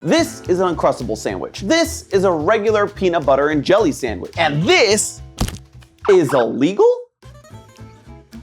This is an Uncrustables sandwich. This is a regular peanut butter and jelly sandwich. And this is illegal?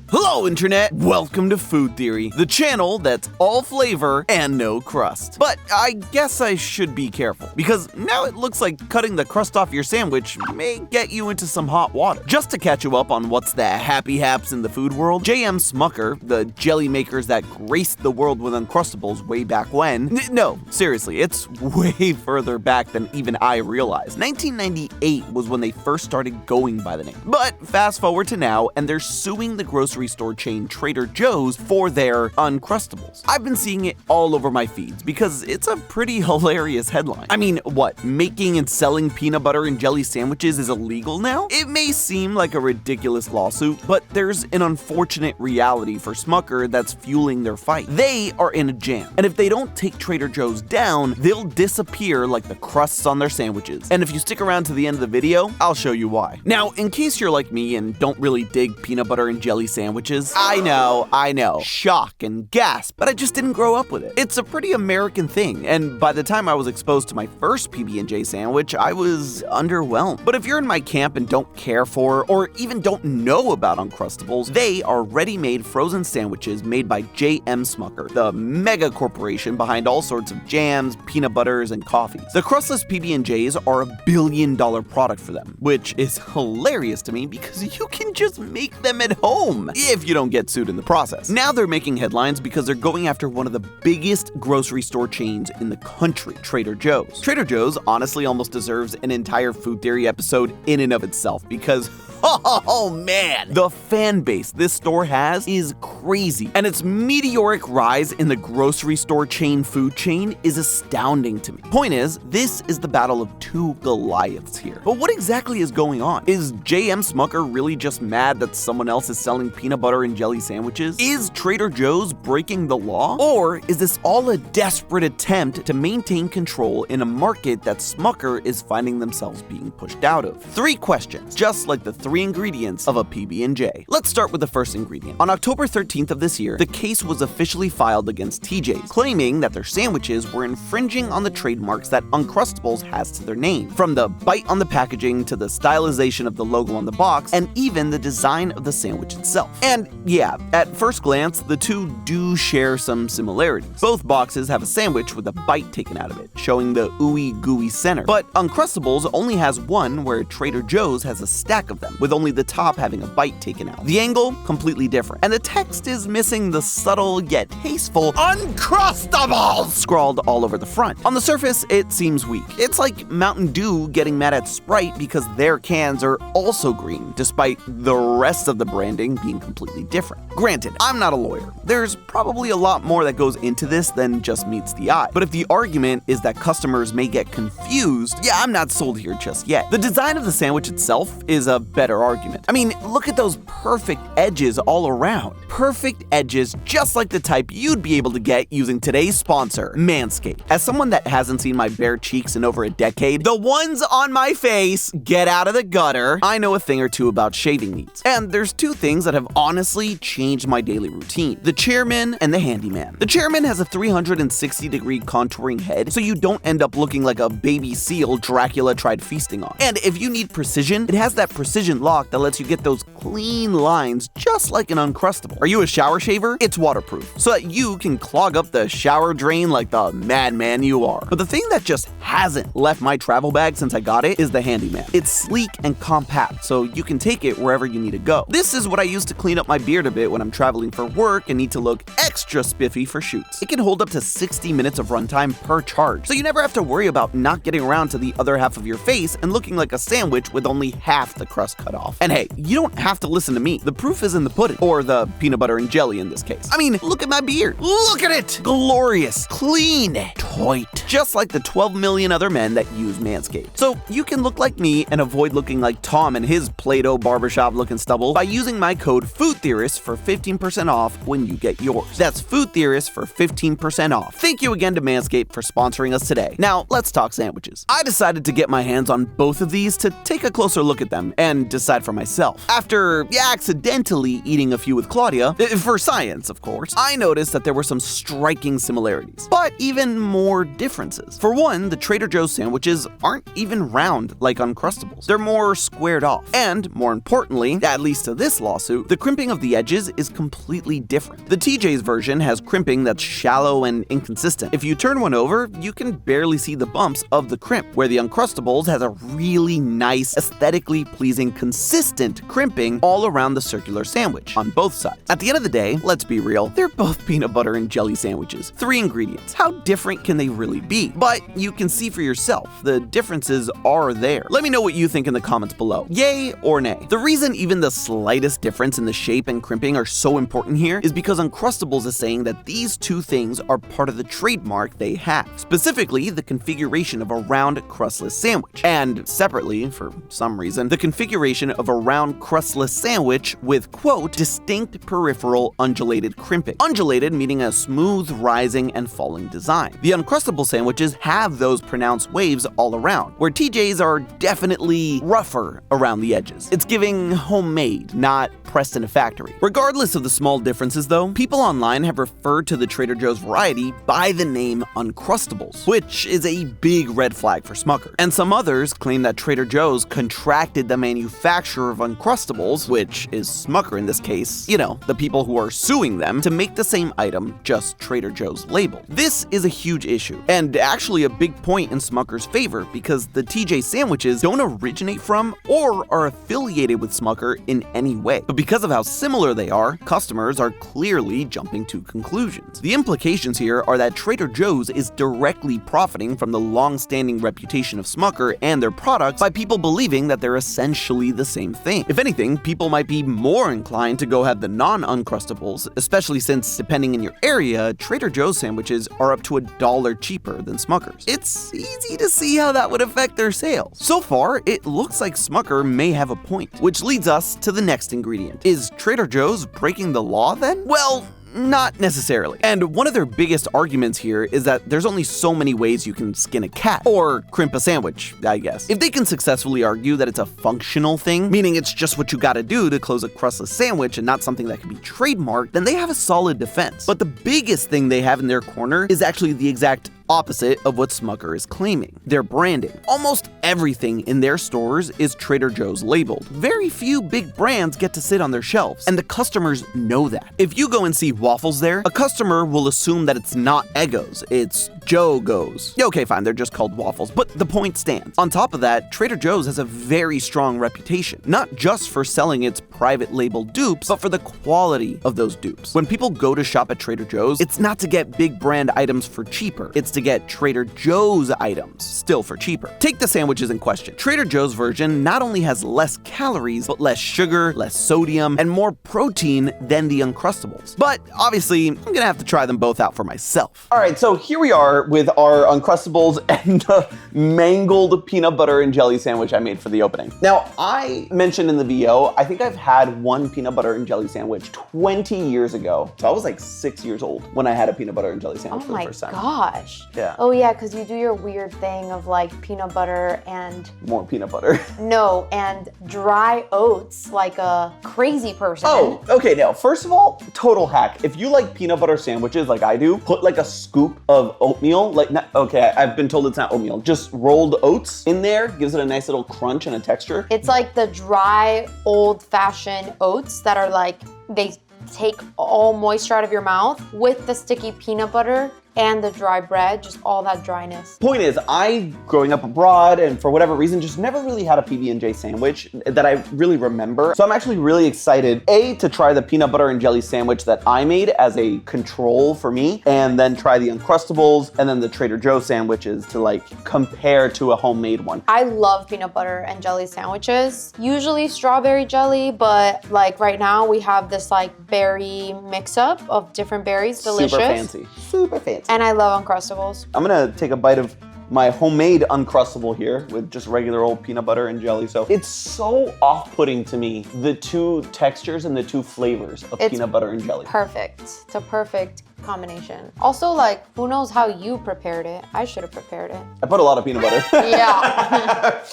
Hello, Internet! Welcome to Food Theory, the channel that's all flavor and no crust. But I guess I should be careful, because now it looks like cutting the crust off your sandwich may get you into some hot water. Just to catch you up on what's the happy haps in the food world, J.M. Smucker, the jelly makers that graced the world with Uncrustables way back when— no, seriously, it's way further back than even I realized. 1998 was when they first started going by the name. But fast forward to now, and they're suing the grocery store chain Trader Joe's for their Uncrustables. I've been seeing it all over my feeds because it's a pretty hilarious headline. I mean, what, making and selling peanut butter and jelly sandwiches is illegal now? It may seem like a ridiculous lawsuit, but there's an unfortunate reality for Smucker that's fueling their fight. They are in a jam, and if they don't take Trader Joe's down, they'll disappear like the crusts on their sandwiches. And if you stick around to the end of the video, I'll show you why. Now, in case you're like me and don't really dig peanut butter and jelly sandwiches, I know, shock and gasp, but I just didn't grow up with it. It's a pretty American thing, and by the time I was exposed to my first PB&J sandwich, I was underwhelmed. But if you're in my camp and don't care for, or even don't know about Uncrustables, they are ready-made frozen sandwiches made by J.M. Smucker, the mega corporation behind all sorts of jams, peanut butters, and coffees. The crustless PB&Js are $1 billion product for them, which is hilarious to me because you can just make them at home if you don't get sued in the process. Now they're making headlines because they're going after one of the biggest grocery store chains in the country, Trader Joe's. Trader Joe's honestly almost deserves an entire Food Theory episode in and of itself because oh man, the fan base this store has is crazy, and its meteoric rise in the grocery store chain food chain is astounding to me. Point is, this is the battle of two Goliaths here. But what exactly is going on? Is J.M. Smucker really just mad that someone else is selling peanut butter and jelly sandwiches? Is Trader Joe's breaking the law? Or is this all a desperate attempt to maintain control in a market that Smucker is finding themselves being pushed out of? 3 questions, just like the 3 ingredients of a PB&J. Let's start with the first ingredient. On October 13th of this year, the case was officially filed against TJ's, claiming that their sandwiches were infringing on the trademarks that Uncrustables has to their name, from the bite on the packaging to the stylization of the logo on the box, and even the design of the sandwich itself. And yeah, at first glance, the two do share some similarities. Both boxes have a sandwich with a bite taken out of it, showing the ooey gooey center. But Uncrustables only has one where Trader Joe's has a stack of them, with only the top having a bite taken out. The angle, completely different. And the text is missing the subtle yet tasteful Uncrustables scrawled all over the front. On the surface, it seems weak. It's like Mountain Dew getting mad at Sprite because their cans are also green, despite the rest of the branding being completely different. Granted, I'm not a lawyer. There's probably a lot more that goes into this than just meets the eye. But if the argument is that customers may get confused, yeah, I'm not sold here just yet. The design of the sandwich itself is a better argument. I mean, look at those perfect edges all around. Perfect edges just like the type you'd be able to get using today's sponsor, Manscaped. As someone that hasn't seen my bare cheeks in over a decade, the ones on my face, get out of the gutter, I know a thing or two about shaving needs. And there's 2 things that have honestly changed my daily routine: the chairman and the handyman. The chairman has a 360-degree contouring head, so you don't end up looking like a baby seal Dracula tried feasting on. And if you need precision, it has that precision lock that lets you get those clean lines just like an Uncrustable. Are you a shower shaver? It's waterproof, so that you can clog up the shower drain like the madman you are. But the thing that just hasn't left my travel bag since I got it is the handyman. It's sleek and compact, so you can take it wherever you need to go. This is what I use to clean up my beard a bit when I'm traveling for work and need to look extra spiffy for shoots. It can hold up to 60 minutes of runtime per charge, so you never have to worry about not getting around to the other half of your face and looking like a sandwich with only half the crust cut off. And hey, you don't have to listen to me. The proof is in the pudding, or the peanut butter and jelly in this case. I mean, look at my beard. Look at it! Glorious, clean, tight. Just like the 12 million other men that use Manscaped. So you can look like me and avoid looking like Tom and his Play-Doh barbershop looking stubble by using my code FOODTheorist for 15% off when you get yours. That's FOODTheorist for 15% off. Thank you again to Manscaped for sponsoring us today. Now, let's talk sandwiches. I decided to get my hands on both of these to take a closer look at them and decide for myself. After accidentally eating a few with Claudia, for science, of course, I noticed that there were some striking similarities, but even more differences. For one, the Trader Joe's sandwiches aren't even round like Uncrustables. They're more squared off. And, more importantly, at least to this lawsuit, the crimping of the edges is completely different. The TJ's version has crimping that's shallow and inconsistent. If you turn one over, you can barely see the bumps of the crimp, where the Uncrustables has a really nice, aesthetically pleasing, consistent crimping all around the circular sandwich on both sides. At the end of the day, let's be real, they're both peanut butter and jelly sandwiches. 3 ingredients. How different can they really be? But you can see for yourself, the differences are there. Let me know what you think in the comments below. Yay or nay? The reason even the slightest difference in the shape and crimping are so important here is because Uncrustables is saying that these two things are part of the trademark they have. Specifically, the configuration of a round crustless sandwich. And separately, for some reason, the configuration of a round crustless sandwich with, quote, distinct peripheral undulated crimping. Undulated meaning a smooth, rising, and falling design. The Uncrustable sandwiches have those pronounced waves all around, where TJ's are definitely rougher around the edges. It's giving homemade, not pressed in a factory. Regardless of the small differences though, people online have referred to the Trader Joe's variety by the name Uncrustables, which is a big red flag for Smucker. And some others claim that Trader Joe's contracted the manufacturer of Uncrustables, which is Smucker in this case, you know, the people who are suing them, to make the same item, just Trader Joe's label. This is a huge issue, and actually a big point in Smucker's favor, because the TJ sandwiches don't originate from or are affiliated with Smucker in any way. But because of how similar they are, customers are clearly jumping to conclusions. The implications here are that Trader Joe's is directly profiting from the long-standing reputation of Smucker and their products by people believing that they're essentially the same thing. If anything, people might be more inclined to go have the non-Uncrustables, especially since, depending in your area, Trader Joe's sandwiches are up to $1 cheaper than Smucker's. It's easy to see how that would affect their sales. So far, it looks like Smucker may have a point, which leads us to the next ingredient. Is Trader Joe's breaking the law then? Well, not necessarily. And one of their biggest arguments here is that there's only so many ways you can skin a cat, or crimp a sandwich, I guess. If they can successfully argue that it's a functional thing, meaning it's just what you gotta do to close a crustless sandwich and not something that can be trademarked, then they have a solid defense. But the biggest thing they have in their corner is actually the exact opposite of what Smucker is claiming. Their branding. Almost everything in their stores is Trader Joe's labeled. Very few big brands get to sit on their shelves, and the customers know that. If you go and see waffles there, a customer will assume that it's not Eggos, it's Joe Goes. Okay, fine, they're just called waffles, but the point stands. On top of that, Trader Joe's has a very strong reputation, not just for selling its private label dupes, but for the quality of those dupes. When people go to shop at Trader Joe's, it's not to get big brand items for cheaper, it's to get Trader Joe's items, still for cheaper. Take the sandwiches in question. Trader Joe's version not only has less calories, but less sugar, less sodium, and more protein than the Uncrustables. But obviously, I'm gonna have to try them both out for myself. All right, so here we are with our Uncrustables and the mangled peanut butter and jelly sandwich I made for the opening. Now, I mentioned in the video, I think I've had one peanut butter and jelly sandwich 20 years ago. So I was like 6 years old when I had a peanut butter and jelly sandwich for the first time. Oh my gosh. Yeah. Oh yeah, because you do your weird thing of like peanut butter and... More peanut butter. No, and dry oats like a crazy person. Oh, okay, now, first of all, total hack. If you like peanut butter sandwiches like I do, put like a scoop of oatmeal, like, okay, I've been told it's not oatmeal, just rolled oats in there, gives it a nice little crunch and a texture. It's like the dry, old-fashioned oats that are like, they take all moisture out of your mouth with the sticky peanut butter and the dry bread, just all that dryness. Point is, I, growing up abroad and for whatever reason, just never really had a PB&J sandwich that I really remember. So I'm actually really excited, A, to try the peanut butter and jelly sandwich that I made as a control for me, and then try the Uncrustables and then the Trader Joe's sandwiches to like compare to a homemade one. I love peanut butter and jelly sandwiches. Usually strawberry jelly, but like right now we have this like berry mix-up of different berries, delicious. Super fancy, super fancy. And I love Uncrustables. I'm gonna take a bite of my homemade Uncrustable here with just regular old peanut butter and jelly. So it's so off-putting to me, the two textures and the two flavors of peanut butter and jelly. Perfect. It's a perfect combination. Also, like, who knows how you prepared it? I should have prepared it. I put a lot of peanut butter. Yeah.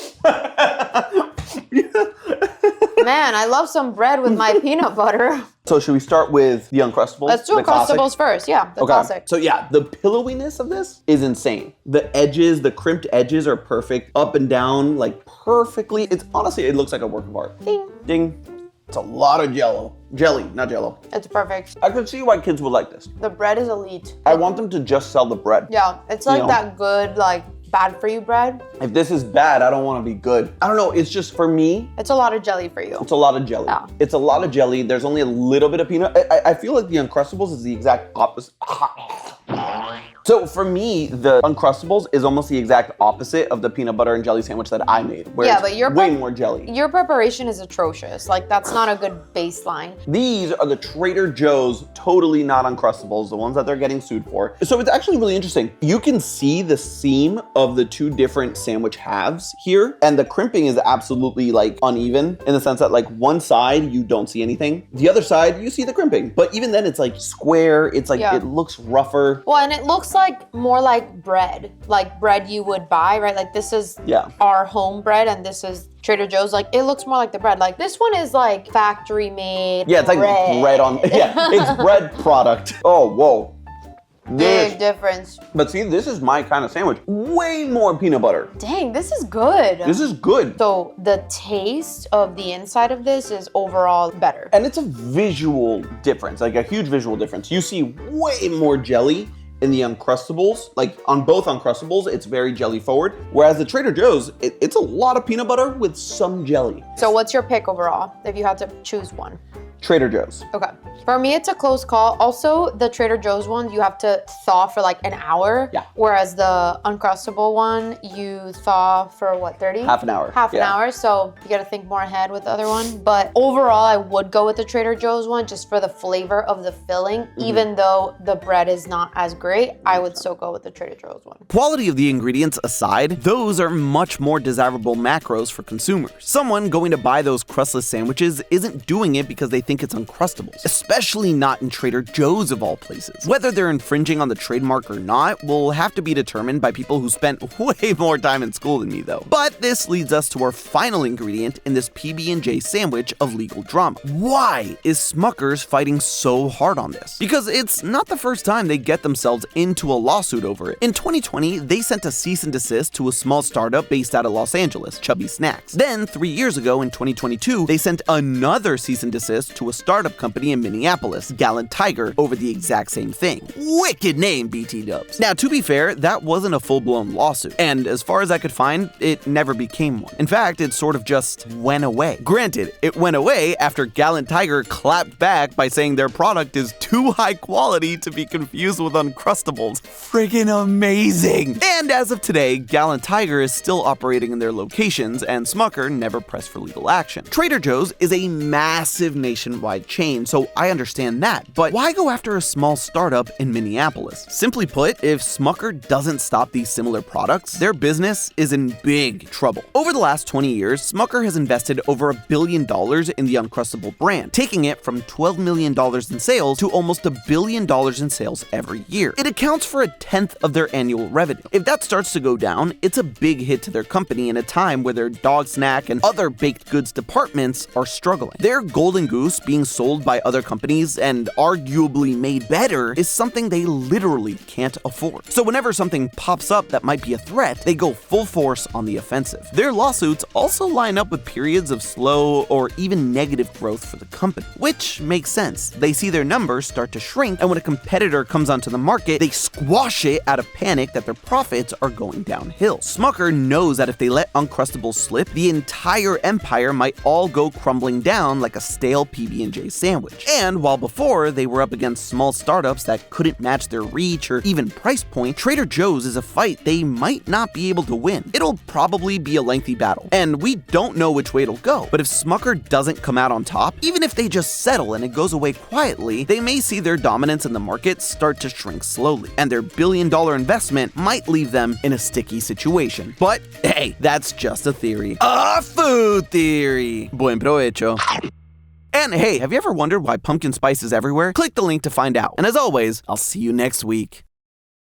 Man, I love some bread with my peanut butter. So should we start with the Uncrustables? Let's do Uncrustables first. Yeah, the classic. So yeah, the pillowiness of this is insane. The edges, the crimped edges are perfect, up and down, like perfectly. It's honestly, it looks like a work of art. Ding. Ding. It's a lot of jelly, not jello. It's perfect. I could see why kids would like this. The bread is elite. I want them to just sell the bread. Yeah, it's like that good, like bad for you bread. If this is bad, I don't want to be good. I don't know, it's just for me. It's a lot of jelly for you. It's a lot of jelly. Yeah. It's a lot of jelly. There's only a little bit of peanut. I feel like the Uncrustables is the exact opposite. So for me, the Uncrustables is almost the exact opposite of the peanut butter and jelly sandwich that I made, where yeah, it's but your way more jelly. Your preparation is atrocious. Like, that's not a good baseline. These are the Trader Joe's totally not Uncrustables, the ones that they're getting sued for. So it's actually really interesting. You can see the seam of the two different sandwich halves here, and the crimping is absolutely like uneven in the sense that like one side you don't see anything, the other side you see the crimping. But even then it's like square, it's like it looks rougher. Well, and it looks like more like bread you would buy, right? Like this is our home bread and this is Trader Joe's. Like it looks more like the bread. Like this one is like factory made. Yeah, it's like bread on, it's bread product. Oh, whoa. Big difference. But see, this is my kind of sandwich. Way more peanut butter. Dang, this is good. This is good. So the taste of the inside of this is overall better. And it's a visual difference, like a huge visual difference. You see way more jelly in the Uncrustables. Like on both Uncrustables, it's very jelly forward. Whereas the Trader Joe's, it's a lot of peanut butter with some jelly. So what's your pick overall, if you had to choose one? Trader Joe's. Okay. For me, it's a close call. Also, the Trader Joe's one, you have to thaw for like an hour. Yeah. Whereas the Uncrustable one, you thaw for what, 30? Half an hour. Half an hour. So you got to think more ahead with the other one. But overall, I would go with the Trader Joe's one just for the flavor of the filling. Even though the bread is not as great, I would still go with the Trader Joe's one. Quality of the ingredients aside, those are much more desirable macros for consumers. Someone going to buy those crustless sandwiches isn't doing it because they think it's Uncrustables, especially not in Trader Joe's of all places. Whether they're infringing on the trademark or not will have to be determined by people who spent way more time in school than me though. But this leads us to our final ingredient in this PB&J sandwich of legal drama. Why is Smucker's fighting so hard on this? Because it's not the first time they get themselves into a lawsuit over it. In 2020, they sent a cease and desist to a small startup based out of Los Angeles, Chubby Snacks. Then 3 years ago in 2022, they sent another cease and desist to a startup company in Minneapolis, Gallant Tiger, over the exact same thing. Wicked name, BT dubs. Now, to be fair, that wasn't a full-blown lawsuit, and as far as I could find, it never became one. In fact, it sort of just went away. Granted, it went away after Gallant Tiger clapped back by saying their product is too high quality to be confused with Uncrustables. Friggin' amazing! And as of today, Gallant Tiger is still operating in their locations, and Smucker never pressed for legal action. Trader Joe's is a massive nationwide chain, so I understand that, but why go after a small startup in Minneapolis? Simply put, if Smucker doesn't stop these similar products, their business is in big trouble. Over the last 20 years, Smucker has invested over $1 billion in the Uncrustable brand, taking it from $12 million in sales to almost $1 billion in sales every year. It accounts for 1/10 of their annual revenue. If that starts to go down, it's a big hit to their company in a time where their dog snack and other baked goods departments are struggling. Their Golden Goose being sold by other companies and arguably made better is something they literally can't afford. So whenever something pops up that might be a threat, they go full force on the offensive. Their lawsuits also line up with periods of slow or even negative growth for the company, which makes sense. They see their numbers start to shrink, and when a competitor comes onto the market, they squash it out of panic that their profits are going downhill. Smucker knows that if they let Uncrustables slip, the entire empire might all go crumbling down like a stale PB&J sandwich. And while before they were up against small startups that couldn't match their reach or even price point, Trader Joe's is a fight they might not be able to win. It'll probably be a lengthy battle, and we don't know which way it'll go, but if Smucker doesn't come out on top, even if they just settle and it goes away quietly, they may see their dominance in the market start to shrink slowly, and their billion-dollar investment might leave them in a sticky situation. But hey, that's just a theory. A food theory! Buen provecho. And hey, have you ever wondered why pumpkin spice is everywhere? Click the link to find out. And as always, I'll see you next week.